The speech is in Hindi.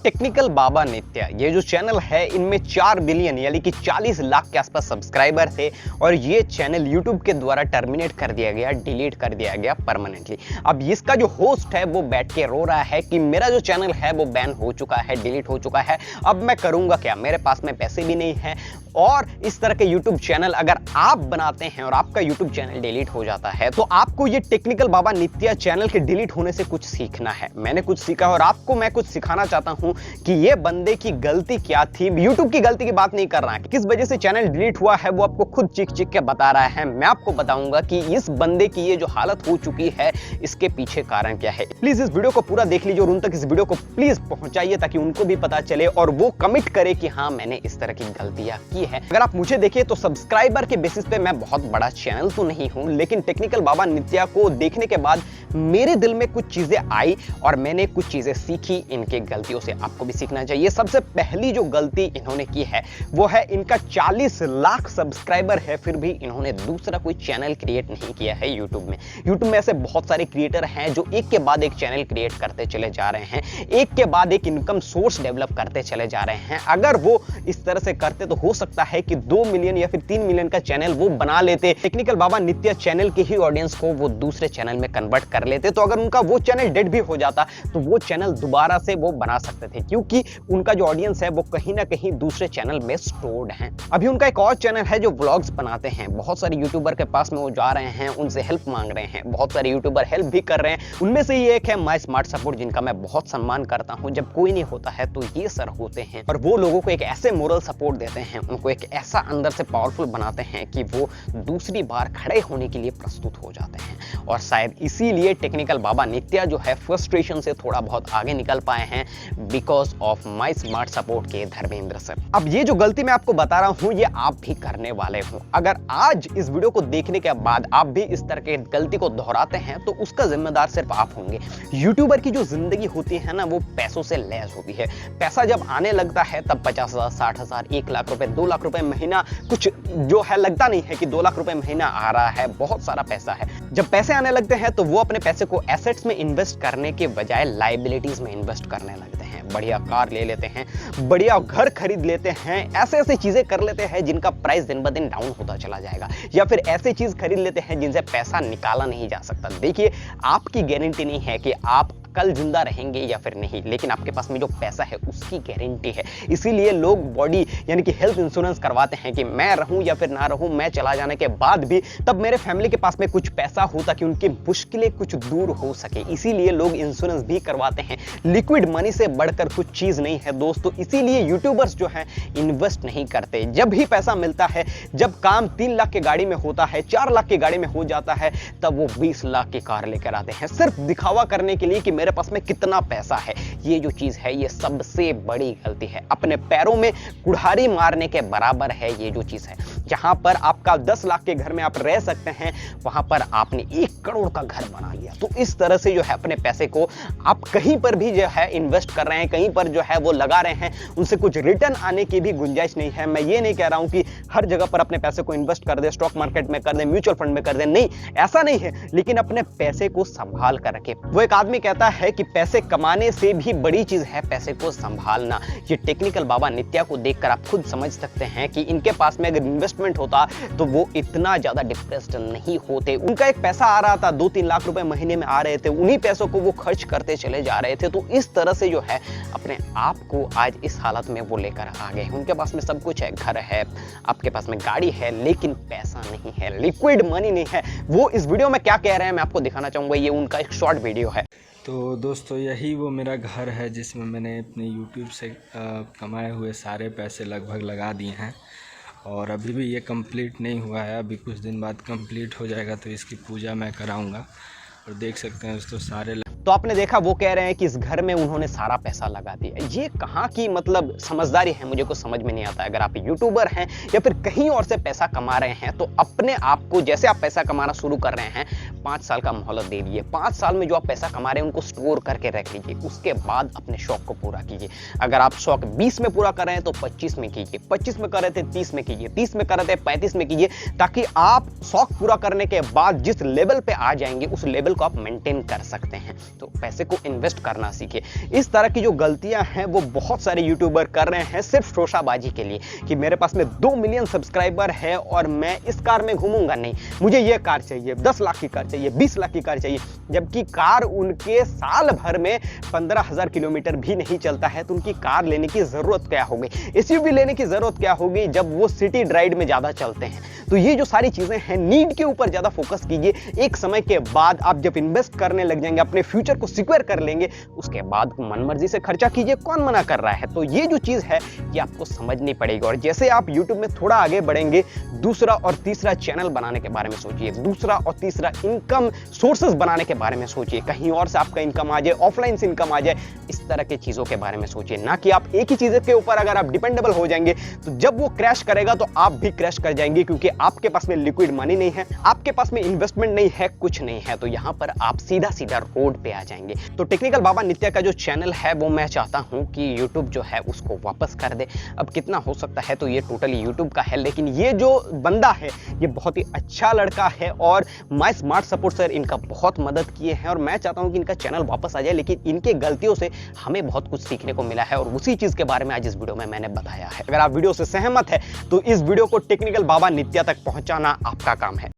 टेक्निकल बाबा नित्या ये जो चैनल है इनमें 4 बिलियन यानी कि 40 लाख के आसपास सब्सक्राइबर थे और ये चैनल YouTube के द्वारा टर्मिनेट कर दिया गया, डिलीट कर दिया गया परमानेंटली। अब इसका जो होस्ट है वो बैठ के रो रहा है कि मेरा जो चैनल है वो बैन हो चुका है, डिलीट हो चुका है, अब मैं करूंगा क्या, मेरे पास में पैसे भी नहीं है। और इस तरह के YouTube चैनल अगर आप बनाते हैं और आपका YouTube चैनल डिलीट हो जाता है तो आपको ये टेक्निकल बाबा नित्या चैनल के डिलीट होने से कुछ सीखना है। मैंने कुछ सीखा और आपको मैं कुछ सिखाना चाहता हूं कि ये बंदे की गलती क्या थी। YouTube की गलती की बात नहीं कर रहा है, किस वजह से चैनल डिलीट हुआ है वो आपको खुद चिक चिक के बता रहा है। मैं आपको बताऊंगा कि इस बंदे की ये जो हालत हो चुकी है इसके पीछे कारण क्या है। प्लीज इस वीडियो को पूरा देख लीजिए और उन तक इस वीडियो को प्लीज पहुंचाइए ताकि उनको भी पता चले और वो कमिट करे कि हाँ मैंने इस तरह की गलतियां की है। अगर आप मुझे देखिए तो सब्सक्राइबर के बेसिस पे मैं बहुत बड़ा चैनल तो नहीं हूं, लेकिन टेक्निकल बाबा नित्या को देखने के बाद मेरे दिल में कुछ चीजें आई और मैंने कुछ चीजें सीखी इनके गलतियों से। आपको भी सीखना चाहिए। सबसे पहली जो गलती इन्होंने की है वो है इनका 40 लाख सब्सक्राइबर है फिर भी इन्होंने दूसरा कोई चैनल क्रिएट नहीं किया है YouTube में। YouTube में ऐसे बहुत सारे क्रिएटर हैं जो एक के बाद एक चैनल क्रिएट करते चले जा रहे हैं, एक के बाद एक इनकम सोर्स डेवलप करते चले जा रहे हैं। अगर वो इस तरह से करते तो हो सकता है कि 2 मिलियन या फिर 3 मिलियन का चैनल वो बना लेते। टेक्निकल बाबा नित्या चैनल के ही ऑडियंस को वो दूसरे चैनल में कन्वर्ट कर लेते, तो अगर उनका वो चैनल डेड भी हो जाता तो वो चैनल दोबारा से वो बना सकते थे, क्योंकि उनका जो ऑडियंस है वो कहीं ना कहीं दूसरे चैनल में स्टोर्ड है। अभी उनका एक और चैनल है जो व्लॉग्स बनाते हैं। बहुत सारे यूट्यूबर के पास में वो जा रहे हैं, उनसे हेल्प मांग रहे हैं, बहुत सारे यूट्यूबर हेल्प भी कर रहे हैं। उनमें से ही एक है माय स्मार्ट सपोर्ट, जिनका मैं बहुत सम्मान करता हूं। जब कोई नहीं होता है तो ये सर होते हैं और वो लोगों को एक ऐसे मोरल सपोर्ट देते हैं, उनको एक ऐसा अंदर से पावरफुल बनाते हैं कि वो दूसरी बार खड़े होने के लिए प्रस्तुत हो जाते हैं। और शायद इसीलिए टेक्निकल बाबा नित्या जो है फ्रस्ट्रेशन से थोड़ा बहुत आगे निकल पाए हैं because of my smart support के धर्मेंद्र सर। अब ये जो गलती मैं आपको बता रहा हूं ये आप भी करने वाले हो। अगर आज इस वीडियो को देखने के बाद आप भी इस तरह की गलती को दोहराते हैं तो उसका जिम्मेदार सिर्फ आप होंगे। यूट्यूबर की जो जिंदगी होती है ना वो पैसों से लैस होती है। पैसा जब आने लगता है तब 50,000, 60,000, 1 लाख रुपए, 2 लाख रुपए महीना कुछ जो है लगता नहीं है कि 2 लाख रुपए महीना आ रहा है, बहुत सारा पैसा है। जब पैसे आने लगते हैं तो वो अपने पैसे को एसेट्स में इन्वेस्ट करने के बजाय लायबिलिटीज में इन्वेस्ट करने लगते हैं। बढ़िया कार ले लेते हैं, बढ़िया घर खरीद लेते हैं, ऐसे ऐसे चीजें कर लेते हैं जिनका प्राइस दिन ब दिन डाउन होता चला जाएगा, या फिर ऐसे चीज खरीद लेते हैं जिनसे पैसा निकाला नहीं जा सकता। देखिए आपकी गारंटी नहीं है कि आप कल जिंदा रहेंगे या फिर नहीं, लेकिन आपके पास में जो पैसा है उसकी गारंटी है। इसीलिए लोग बॉडी यानी कि हेल्थ इंश्योरेंस करवाते हैं कि मैं रहूं या फिर ना रहूं, मैं चला जाने के बाद भी तब मेरे फैमिली के पास में कुछ पैसा हो ताकि उनकी मुश्किलें कुछ दूर हो सके। इसीलिए लोग इंश्योरेंस भी करवाते हैं। लिक्विड मनी से बढ़कर कुछ चीज नहीं है दोस्तों। इसीलिए यूट्यूबर्स जो है इन्वेस्ट नहीं करते। जब भी पैसा मिलता है, जब काम 3 लाख की गाड़ी में होता है, 4 लाख की गाड़ी में हो जाता है, तब वो 20 लाख की कार लेकर आते हैं सिर्फ दिखावा करने के लिए कि मेरे पास में कितना पैसा है। ये जो चीज है ये सबसे बड़ी गलती है, अपने पैरों में कुल्हाड़ी मारने के बराबर है ये जो चीज है। जहां पर आपका 10 लाख के घर में आप रह सकते हैं वहां पर आपने 1 करोड़ का घर बना लिया। तो इस तरह से जो है अपने पैसे को आप कहीं पर भी जो है इन्वेस्ट कर रहे हैं, कहीं पर जो है वो लगा रहे हैं, उनसे कुछ रिटर्न आने की भी गुंजाइश नहीं है। मैं ये नहीं कह रहा हूं कि हर जगह पर अपने पैसे को इन्वेस्ट कर दे, स्टॉक मार्केट में कर दे, म्यूचुअल फंड में कर दे, नहीं ऐसा नहीं है, लेकिन अपने पैसे को संभाल कर रखें। वो एक आदमी कहता है कि पैसे कमाने से भी बड़ी चीज है पैसे को संभालना। ये टेक्निकल बाबा नित्या को देखकर आप खुद समझ सकते हैं कि इनके पास में अगर इन्वेस्टमेंट होता तो वो इतना ज्यादा डिप्रेस्ड नहीं होते। उनका एक पैसा आ रहा था, 2-3 लाख रुपए महीने में आ रहे थे, उन्हीं पैसों को वो खर्च करते चले जा रहे थे। तो इस तरह से जो है अपने आप को आज इस हालत में वो लेकर आ गए। उनके पास में सब कुछ है, घर है, आपके पास में गाड़ी है, लेकिन पैसा नहीं है, लिक्विड मनी नहीं है। वो इस वीडियो में क्या कह रहे हैं मैं आपको दिखाना चाहूंगा। ये उनका एक शॉर्ट वीडियो है। तो दोस्तों यही वो मेरा घर है जिसमें मैंने अपने YouTube से कमाए हुए सारे पैसे लगभग लगा दिए हैं और अभी भी ये कंप्लीट नहीं हुआ है। अभी कुछ दिन बाद कंप्लीट हो जाएगा तो इसकी पूजा मैं कराऊंगा। और देख सकते हैं दोस्तों सारे तो आपने देखा वो कह रहे हैं कि इस घर में उन्होंने सारा पैसा लगा दिया। ये कहाँ की मतलब समझदारी है, मुझे कुछ समझ में नहीं आता। अगर आप यूट्यूबर हैं या फिर कहीं और से पैसा कमा रहे हैं तो अपने आप को, जैसे आप पैसा कमाना शुरू कर रहे हैं, 5 साल का मोहलत दे दिए। 5 साल में जो आप पैसा कमा रहे हैं उनको स्टोर करके रख लीजिए, उसके बाद अपने शौक को पूरा कीजिए। अगर आप शौक 20 में पूरा कर रहे हैं तो 25 में कीजिए, 25 में कर रहे थे 30 में कीजिए, 30 में कर रहे थे 35 में कीजिए, ताकि आप शौक पूरा करने के बाद जिस लेवल पे आ जाएंगे उस लेवल को आप मेंटेन कर सकते हैं। तो पैसे को इन्वेस्ट करना सीखिए। इस तरह की जो गलतियां हैं वो बहुत सारे यूट्यूबर कर रहे हैं सिर्फ शोशाबाजी के लिए कि मेरे पास में 2 मिलियन सब्सक्राइबर है और मैं इस कार में घूमूंगा नहीं, मुझे ये कार चाहिए, 10 लाख की कार चाहिए, 20 लाख की कार चाहिए, जबकि कार उनके साल भर में 15,000 किलोमीटर भी नहीं चलता है। तो उनकी कार लेने की जरूरत क्या होगी, एसयूवी लेने की जरूरत क्या होगी जब वो सिटी ड्राइव में ज्यादा चलते हैं। तो ये जो सारी चीजें हैं, नीड के ऊपर ज्यादा फोकस कीजिए। एक समय के बाद आप जब इन्वेस्ट करने लग जाएंगे, अपने फ्यूचर को सिक्योर कर लेंगे, उसके बाद मनमर्जी से खर्चा कीजिए, कौन मना कर रहा है। तो ये जो चीज है ये आपको समझनी पड़ेगी। और जैसे आप यूट्यूब में थोड़ा आगे बढ़ेंगे, दूसरा और तीसरा चैनल बनाने के बारे में सोचिए, दूसरा और तीसरा इनकम सोर्सेज बनाने के बारे में सोचिए, कहीं और से आपका इनकम आ जाए, ऑफलाइन से इनकम आ जाए, इस तरह की चीजों के बारे में सोचिए। ना कि आप एक ही चीज के ऊपर अगर आप डिपेंडेबल हो जाएंगे तो जब वो क्रैश करेगा तो आप भी क्रैश कर जाएंगे, क्योंकि आपके पास में लिक्विड मनी नहीं है, आपके पास में इन्वेस्टमेंट नहीं है, कुछ नहीं है। तो यहां पर आप सीधा सीधा रोड पे आ जाएंगे। तो टेक्निकल बाबा नित्या का जो चैनल है वो मैं चाहता हूं कि यूट्यूब जो है उसको वापस कर दे। अब कितना हो सकता है तो ये टोटली यूट्यूब का है, लेकिन ये जो बंदा है ये बहुत ही अच्छा लड़का है और माय स्मार्ट सपोर्ट सर इनका बहुत मदद किए हैं और मैं चाहता हूं कि इनका चैनल वापस आ जाए। लेकिन इनके गलतियों से हमें बहुत कुछ सीखने को मिला है और उसी चीज के बारे में आज इस वीडियो में मैंने बताया है। अगर आप वीडियो से सहमत है तो इस वीडियो को टेक्निकल बाबा नित्या तक पहुंचाना आपका काम है।